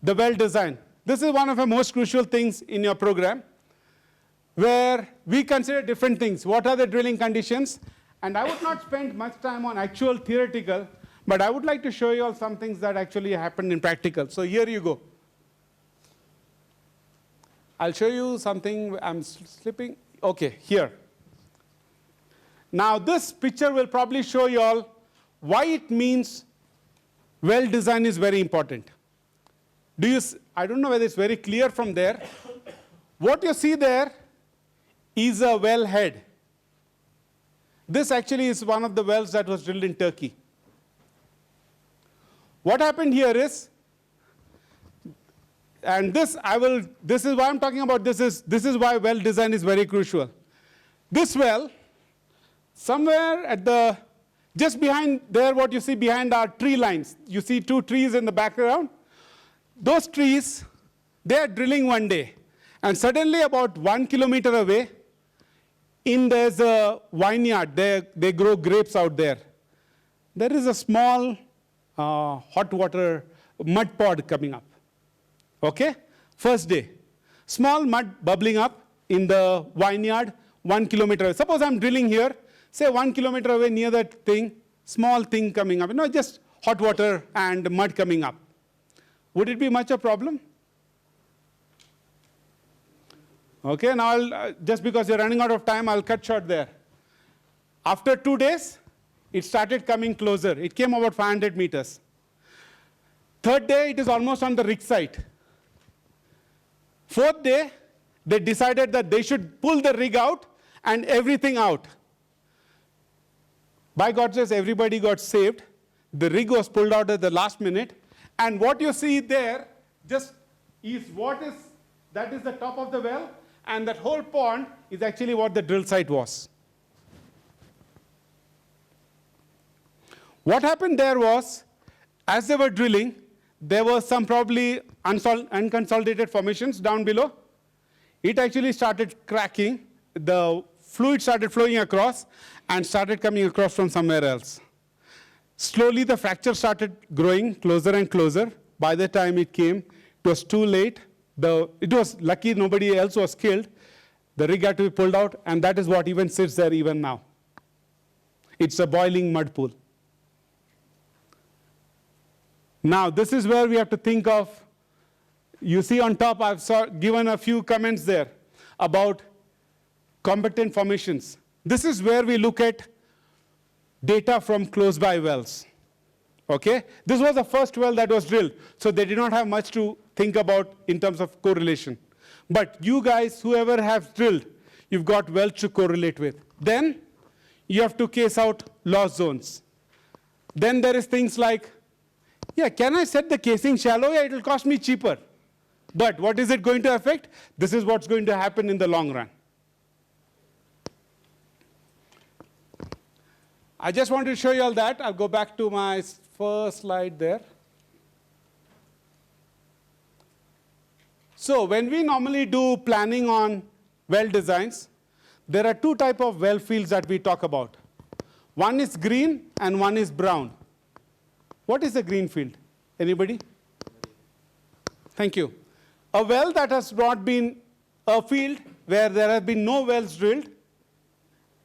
the well design. This is one of the most crucial things in your program, where we consider different things. What are the drilling conditions? And I would not spend much time on actual theoretical, but I would like to show you all some things that actually happened in practical. So here you go. I'll show you something. I'm slipping. OK, here. Now, this picture will probably show you all why it means well design is very important. I don't know whether it's very clear from there. What you see there is a well head. This actually is one of the wells that was drilled in Turkey. What happened here is, and this is why I'm talking about this is why well design is very crucial. This well, somewhere at the, just behind there, what you see behind are tree lines. You see two trees in the background. Those trees, they are drilling one day. And suddenly about 1 kilometer away, there's a vineyard. They grow grapes out there. There is a small hot water mud pod coming up. OK? First day. Small mud bubbling up in the vineyard 1 kilometer away. Suppose I'm drilling here, say 1 kilometer away near that thing, small thing coming up. Just hot water and mud coming up. Would it be much a problem? OK, now just because you're running out of time, I'll cut short there. After 2 days, it started coming closer. It came about 500 meters. Third day, it is almost on the rig site. Fourth day, they decided that they should pull the rig out and everything out. By God's grace, everybody got saved. The rig was pulled out at the last minute. And what you see there just is that is the top of the well, and that whole pond is actually what the drill site was. What happened there was, as they were drilling, there were some probably unconsolidated formations down below. It actually started cracking. The fluid started flowing across and started coming across from somewhere else. Slowly, the fracture started growing closer and closer. By the time it came, it was too late. It was lucky nobody else was killed. The rig had to be pulled out, and that is what even sits there even now. It's a boiling mud pool. Now, this is where we have to think of, you see on top, I've given a few comments there about competent formations. This is where we look at data from close by wells. Okay? This was the first well that was drilled, so they did not have much to think about in terms of correlation. But you guys, whoever have drilled, you've got wells to correlate with. Then you have to case out loss zones. Then there is things like, yeah, can I set the casing shallow? Yeah, it will cost me cheaper. But what is it going to affect? This is what's going to happen in the long run. I just wanted to show you all that. I'll go back to my first slide there. So when we normally do planning on well designs, there are two types of well fields that we talk about. One is green and one is brown. What is a green field? Anybody? Thank you. A well that has not been a field where there have been no wells drilled,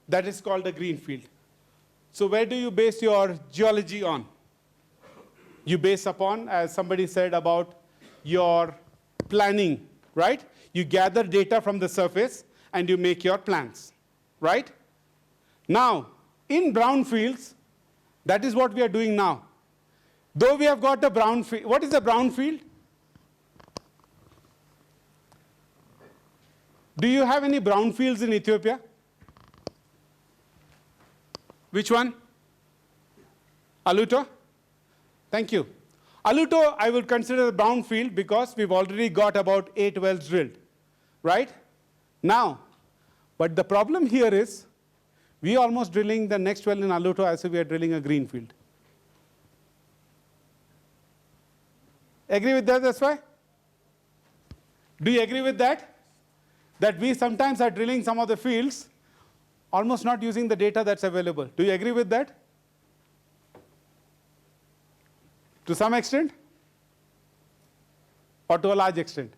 that is called a green field. So where do you base your geology on? You base upon, as somebody said, about your planning, right? You gather data from the surface and you make your plans, right? Now, in brown fields, that is what we are doing now. Though we have got the brown field, what is the brown field? Do you have any brown fields in Ethiopia? Which one? Aluto? Thank you. Aluto, I would consider the brown field because we've already got about 8 wells drilled, right? Now, but the problem here is we are almost drilling the next well in Aluto as if we are drilling a green field. Agree with that, that's why? Do you agree with that? That we sometimes are drilling some of the fields almost not using the data that's available. Do you agree with that? To some extent? or to a large extent.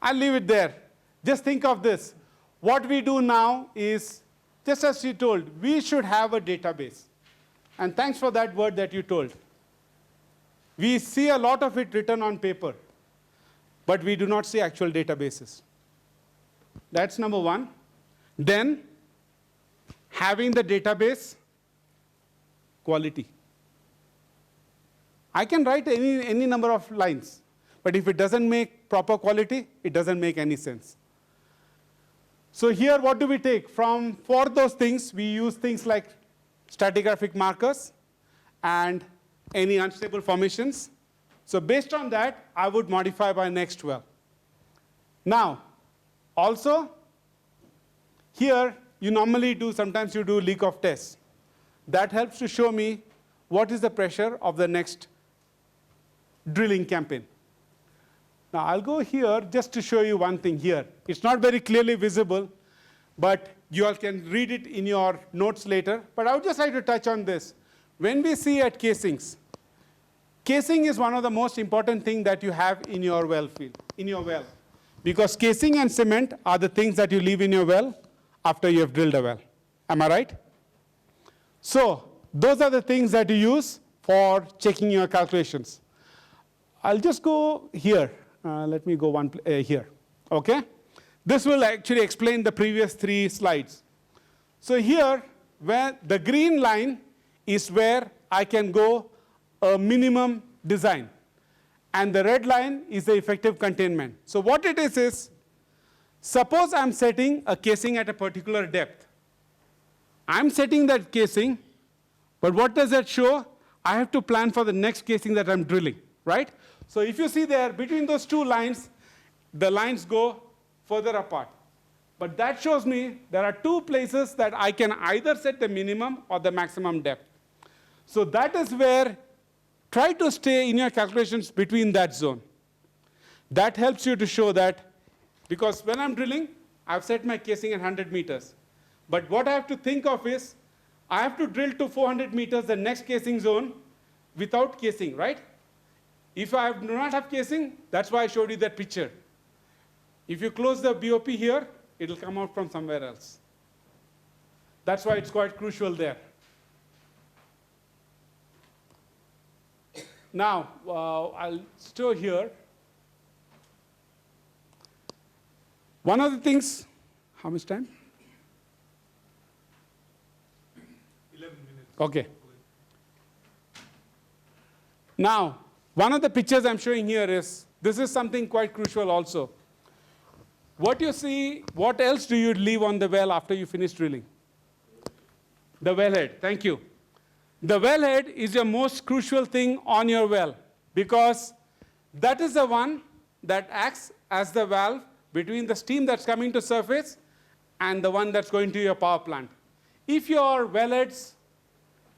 I'll leave it there. Just think of this. What we do now is, just as you told, we should have a database. And thanks for that word that you told. We see a lot of it written on paper, but we do not see actual databases. That's number one. Then, having the database, quality. I can write any number of lines, but if it doesn't make proper quality, it doesn't make any sense. So here, what do we take? For those things, we use things like stratigraphic markers and any unstable formations. So based on that, I would modify my next well. Now, also, here, you normally do, sometimes you do leak of tests. That helps to show me what is the pressure of the next drilling campaign. Now, I'll go here just to show you one thing here. It's not very clearly visible, but you all can read it in your notes later. But I would just like to touch on this. When we see at casings, casing is one of the most important things that you have in your well field, in your well. Because casing and cement are the things that you leave in your well after you have drilled a well. Am I right? So those are the things that you use for checking your calculations. I'll just go here. Let me go here. OK? This will actually explain the previous 3 slides. So here, where the green line is where I can go a minimum design. And the red line is the effective containment. So what it is, suppose I'm setting a casing at a particular depth. I'm setting that casing, but what does that show? I have to plan for the next casing that I'm drilling, right? So if you see there, between those 2 lines, the lines go further apart. But that shows me there are 2 places that I can either set the minimum or the maximum depth. So that is where try to stay in your calculations between that zone. That helps you to show that, because when I'm drilling, I've set my casing at 100 meters. But what I have to think of is, I have to drill to 400 meters the next casing zone without casing, right? If I do not have casing, that's why I showed you that picture. If you close the BOP here, it'll come out from somewhere else. That's why it's quite crucial there. Now, I'll store here. One of the things, how much time? 11 minutes. OK. Now, one of the pictures I'm showing here is, this is something quite crucial also. What you see, what else do you leave on the well after you finish drilling? The wellhead. Thank you. The wellhead is your most crucial thing on your well, because that is the one that acts as the valve between the steam that's coming to surface and the one that's going to your power plant. If your wellheads,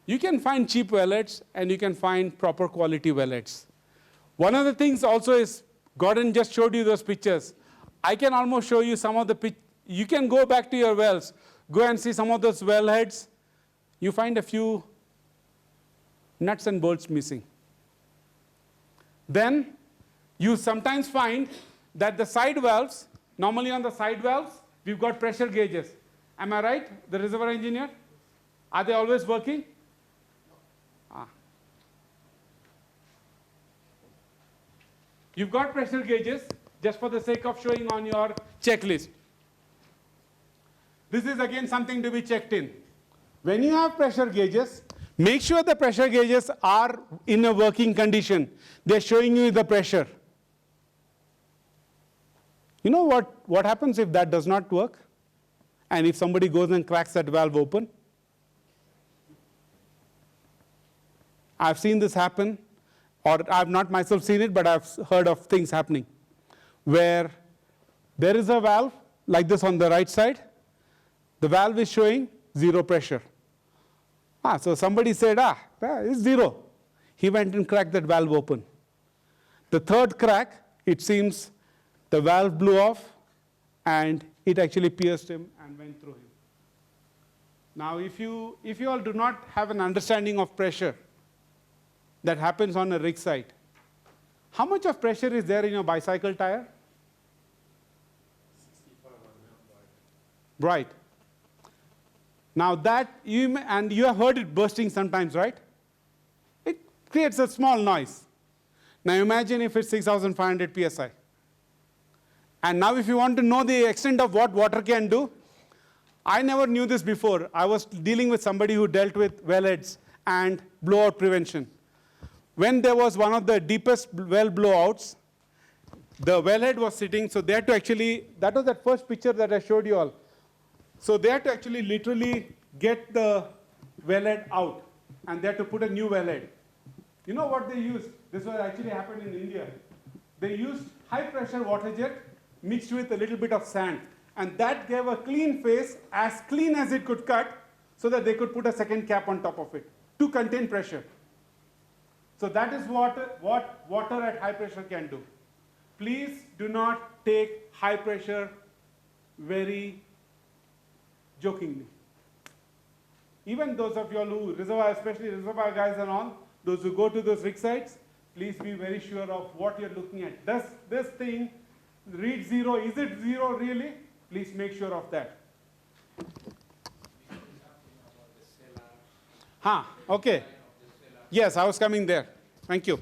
you can find cheap wellheads and you can find proper quality wellheads. One of the things also is, Gordon just showed you those pictures. I can almost show you some of the you can go back to your wells, go and see some of those wellheads. You find a few nuts and bolts missing. Then you sometimes find that the side valves, normally on the side valves, we've got pressure gauges. Am I right, the reservoir engineer? Are they always working? You've got pressure gauges, just for the sake of showing on your checklist. This is again something to be checked in. When you have pressure gauges, make sure the pressure gauges are in a working condition. They're showing you the pressure. You know what happens if that does not work? And if somebody goes and cracks that valve open? I've seen this happen, or I've not myself seen it, but I've heard of things happening, where there is a valve like this on the right side. The valve is showing 0 pressure. So somebody said, it's 0. He went and cracked that valve open. The third crack, it seems the valve blew off, and it actually pierced him and went through him. Now, if you all do not have an understanding of pressure, that happens on a rig site. How much of pressure is there in your bicycle tire? 65 RPM. Right. Now that, and you have heard it bursting sometimes, right? It creates a small noise. Now imagine if it's 6,500 psi. And now if you want to know the extent of what water can do, I never knew this before. I was dealing with somebody who dealt with wellheads and blowout prevention. When there was one of the deepest well blowouts, the wellhead was sitting, so they had to actually, that was that first picture that I showed you all. So they had to actually literally get the wellhead out, and they had to put a new wellhead. You know what they used? This was actually happened in India. They used high pressure water jet mixed with a little bit of sand, and that gave a clean face, as clean as it could cut, so that they could put a second cap on top of it to contain pressure. So that is what water at high pressure can do. Please do not take high pressure very jokingly. Even those of you all who reservoir, especially reservoir guys and all, those who go to those rig sites, please be very sure of what you're looking at. Does this thing read 0? Is it 0 really? Please make sure of that. Okay. Yes, I was coming there. Thank you.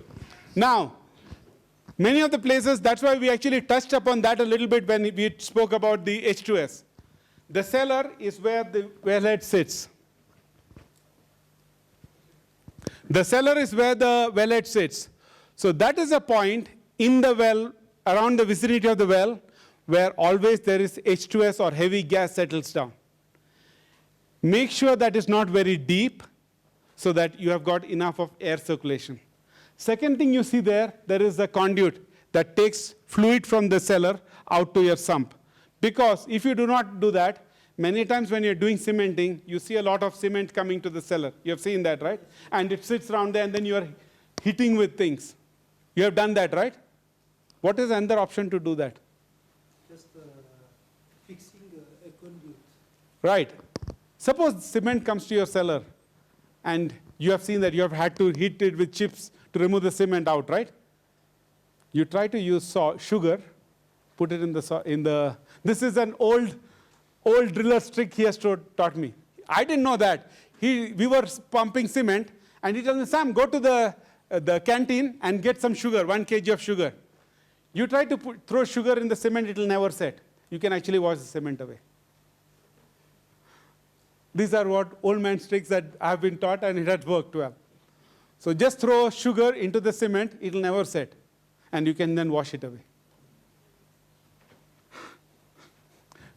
Now, many of the places, that's why we actually touched upon that a little bit when we spoke about the H2S. The cellar is where the wellhead sits. The cellar is where the wellhead sits. So that is a point in the well, around the vicinity of the well, where always there is H2S or heavy gas settles down. Make sure that it's not very deep, so that you have got enough of air circulation. Second thing you see there is a conduit that takes fluid from the cellar out to your sump. Because if you do not do that, many times when you're doing cementing, you see a lot of cement coming to the cellar. You have seen that, right? And it sits around there, and then you are hitting with things. You have done that, right? What is another option to do that? Just fixing a conduit. Right. Suppose cement comes to your cellar, and you have seen that you have had to hit it with chips to remove the cement out, right? You try to use sugar, put it in the, this is an old driller's trick he has taught me. I didn't know that. We were pumping cement, and he told me, Sam, go to the canteen and get some sugar, 1 kg of sugar. You try to throw sugar in the cement, it will never set. You can actually wash the cement away. These are what old man's tricks that I have been taught, and it has worked well. So just throw sugar into the cement, it will never set. And you can then wash it away.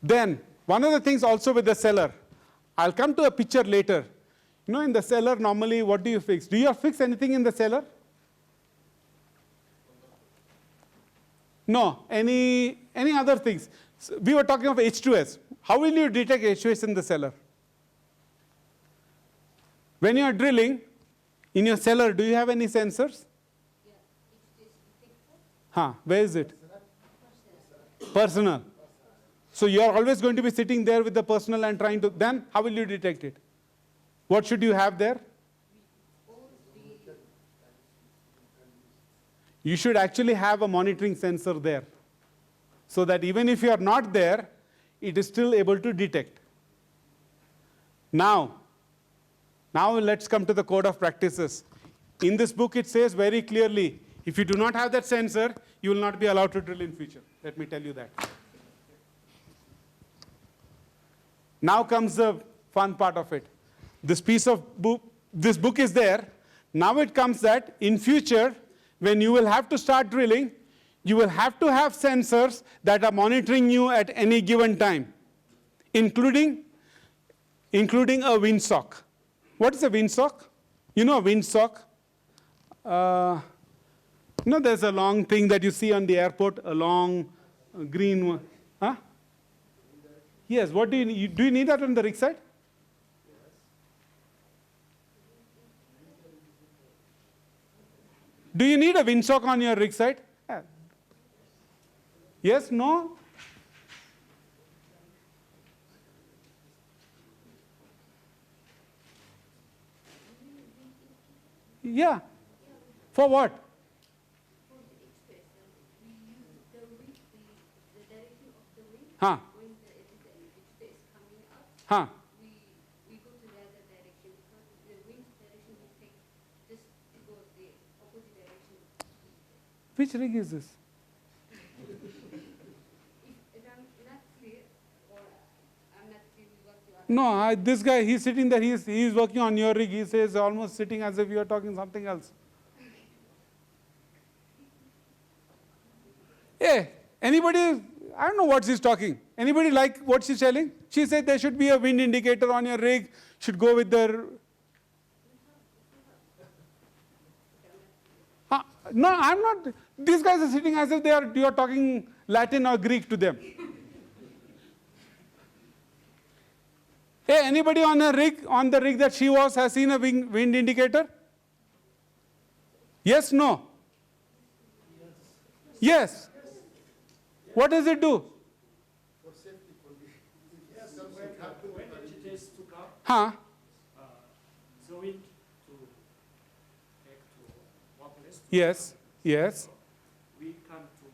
Then, one of the things also with the cellar, I'll come to a picture later. You know, in the cellar, normally, what do you fix? Do you fix anything in the cellar? No. Any other things? So we were talking of H2S. How will you detect H2S in the cellar? When you are drilling in your cellar, do you have any sensors? Yeah. Where is it? Personal. So you are always going to be sitting there with the personal and trying to, then how will you detect it? What should you have there? You should actually have a monitoring sensor there, so that even if you are not there, it is still able to detect. Now let's come to the code of practices. In this book, it says very clearly, if you do not have that sensor, you will not be allowed to drill in future. Let me tell you that. Now comes the fun part of it. This book is there. Now it comes that in future, when you will have to start drilling, you will have to have sensors that are monitoring you at any given time, including a windsock. What is a windsock? You know a windsock? There's a long thing that you see on the airport, a long green one. Huh? Yes, what do you need? Do you need that on the rig side? Do you need a windsock on your rig side? Yeah. Yes, no? Yeah. For what? For the express, we use the wind, the direction of the wind. Huh? When it is an express coming up, Huh? we go to the other direction because the wind direction we take just to go the opposite direction. Which rig is this? If I'm not clear or I'm not clear with what you are. No, this guy, he's sitting there, he's working on your rig. He says almost sitting as if you are talking something else. Hey, anybody, I don't know what she's talking. Anybody like what she's telling? She said there should be a wind indicator on your rig, should go with the... No, I'm not. These guys are sitting as if you are talking Latin or Greek to them. Hey, anybody on the rig that she was has seen a wind indicator? Yes, no? Yes. What does it do? For safety, yes, somewhere happen. When it is to come, Huh? the wind to take to one place. Yes. Yes. We come to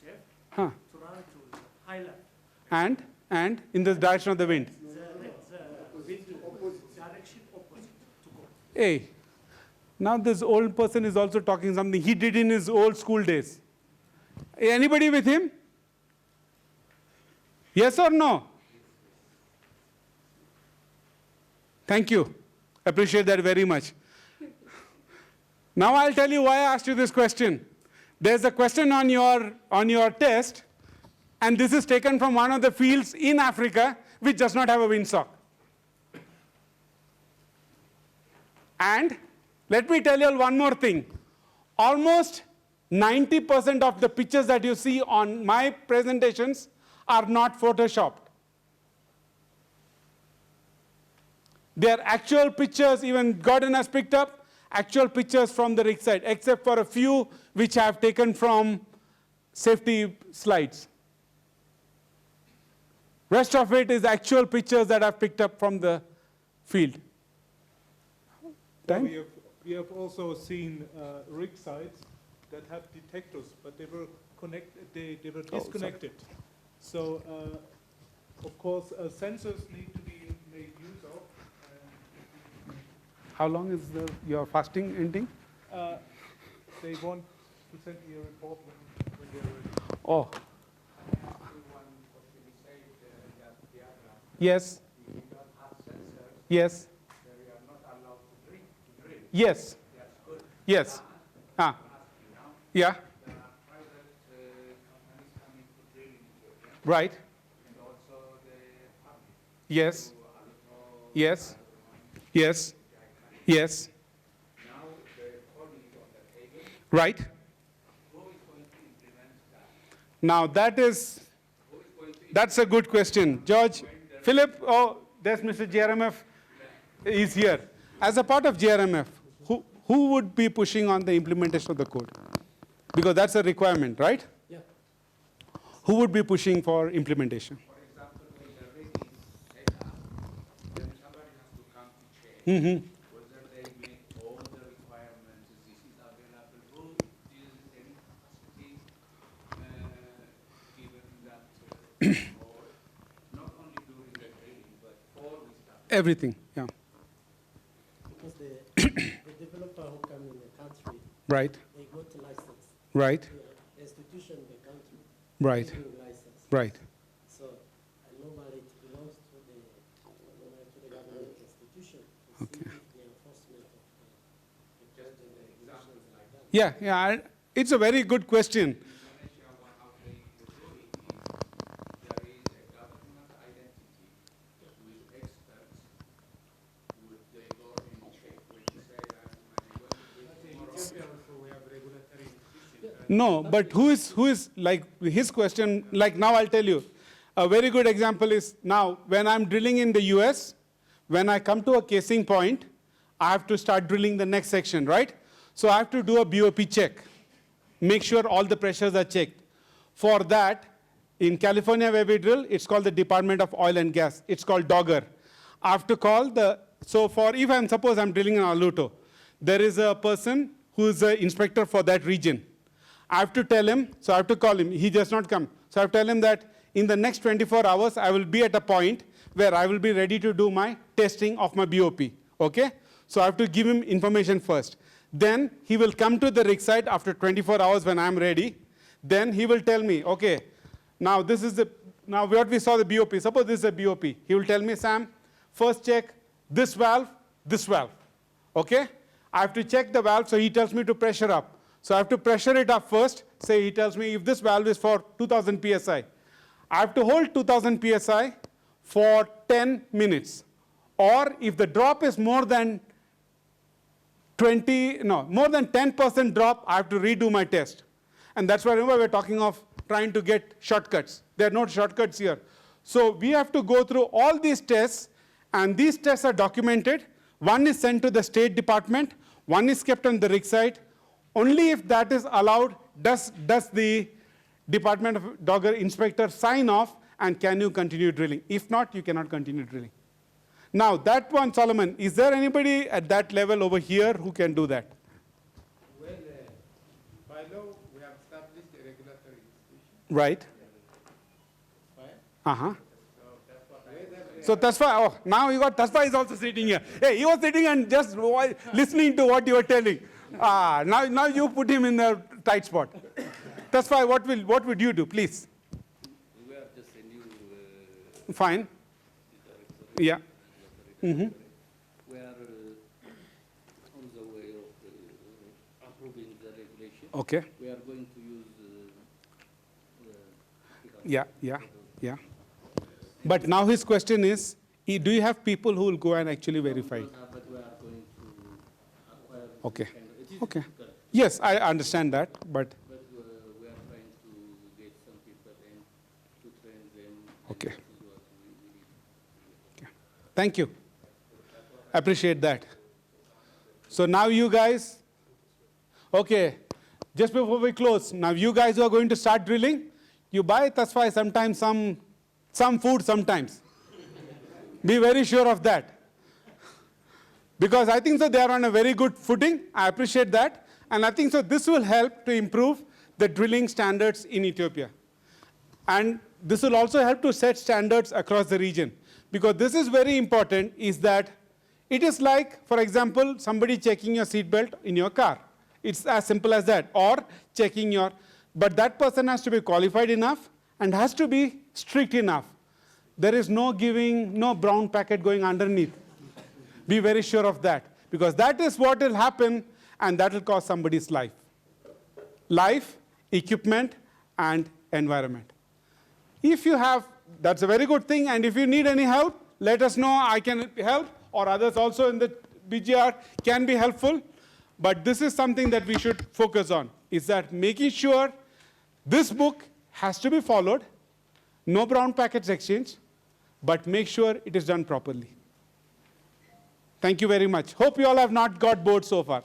safe, Huh? to run to the highland. And in the direction of the wind. The wind direction opposite to go. Hey, now this old person is also talking something he did in his old school days. Anybody with him? Yes or no? Thank you. Appreciate that very much. Now I'll tell you why I asked you this question. There's a question on your test, and this is taken from one of the fields in Africa which does not have a windsock. And let me tell you all one more thing. Almost 90% of the pictures that you see on my presentations are not photoshopped. They are actual pictures, even Gordon has picked up, actual pictures from the rig side, except for a few which I have taken from safety slides. Rest of it is actual pictures that I've picked up from the field. Yeah, Time? we have also seen rig sites that have detectors, but they were they were sorry. disconnected. So, of course, sensors need to be made use of. How long is your fasting ending? They want to send me a report when they're ready. Oh. Yes. Yes. Yes. Yes. Ah. Yeah. Right. Yes. Yes. Yes. Yes. Right. Now that's a good question. George, Philip, oh, there's Mr. JRMF is here. As a part of JRMF, who would be pushing on the implementation of the code? Because that's a requirement, right? Yeah. Who would be pushing for implementation? For example, when the rig is set up, then somebody has to come to check whether they meet all the requirements, this is available, who is any capacity given that for not only during the training, but for we start. Everything, yeah. Because the developer who come in the country, Right, they got a license. right, The institution in the country right, giving license. right. So normally it belongs to the government institution to Okay. see if the enforcement of the Just the examples like that. Yeah, yeah, it's a very good question. In Indonesia, how they do it is there is a government identity with experts. Would they go and check when you say that No, but who is like his question, like now I'll tell you. A very good example is now when I'm drilling in the US, when I come to a casing point, I have to start drilling the next section, right? So I have to do a BOP check, make sure all the pressures are checked. For that, in California where we drill, it's called the Department of Oil and Gas. It's called DOGGR. I have to call suppose I'm drilling in Aluto, there is a person who is the inspector for that region. I have to tell him, so I have to call him. He does not come. So I have to tell him that in the next 24 hours, I will be at a point where I will be ready to do my testing of my BOP. Okay? So I have to give him information first. Then he will come to the rig site after 24 hours when I'm ready. Then he will tell me, okay, now this is now what we saw the BOP. Suppose this is a BOP. He will tell me, Sam, first check this valve, this valve. Okay? I have to check the valve, so he tells me to pressure up. So I have to pressure it up first. Say he tells me if this valve is for 2000 psi. I have to hold 2000 psi for 10 minutes. Or if the drop is more than more than 10% drop, I have to redo my test. And that's why, remember, we're talking of trying to get shortcuts. There are no shortcuts here. So we have to go through all these tests, and these tests are documented. One is sent to the State Department. One is kept on the rig site. Only if that is allowed does the Department of Dogger inspector sign off, and can you continue drilling. If not, you cannot continue drilling. Now, that one, Solomon, is there anybody at that level over here who can do that? Well, by law, we have established a regulatory institution. Right. Fine. Uh-huh. Whether So Tasfa, oh, now you got Tasfa is also sitting here. Hey, he was sitting and just listening to what you were telling. Now you put him in the tight spot. Tasfa, what would you do, please? We are just a new Fine. Yeah. Mm-hmm. we are on the way of approving the regulation. Okay. We are going to use Yeah. But now his question is, do you have people who will go and actually verify it? but we are going to acquire Okay. this kind of, it is Okay. difficult, Yes, I understand that, but but we are trying to get some people and to train them. and Okay. this is what we need. thank you. Appreciate that. So now you guys, okay, just before we close, now you guys who are going to start drilling, you buy Tasfai sometimes some food sometimes. Be very sure of that. Because I think so they are on a very good footing. I appreciate that. And I think so this will help to improve the drilling standards in Ethiopia. And this will also help to set standards across the region. Because this is very important, is that it is like, for example, somebody checking your seatbelt in your car. It's as simple as that. Or checking your, but that person has to be qualified enough and has to be strict enough. There is no giving, no brown packet going underneath. Be very sure of that. Because that is what will happen, and that will cost somebody's life. Life, equipment, and environment. If you have, that's a very good thing, and if you need any help, let us know. I can help, or others also in the BGR can be helpful. But this is something that we should focus on, is that making sure this book has to be followed, no brown packets exchange, but make sure it is done properly. Thank you very much. Hope you all have not got bored so far.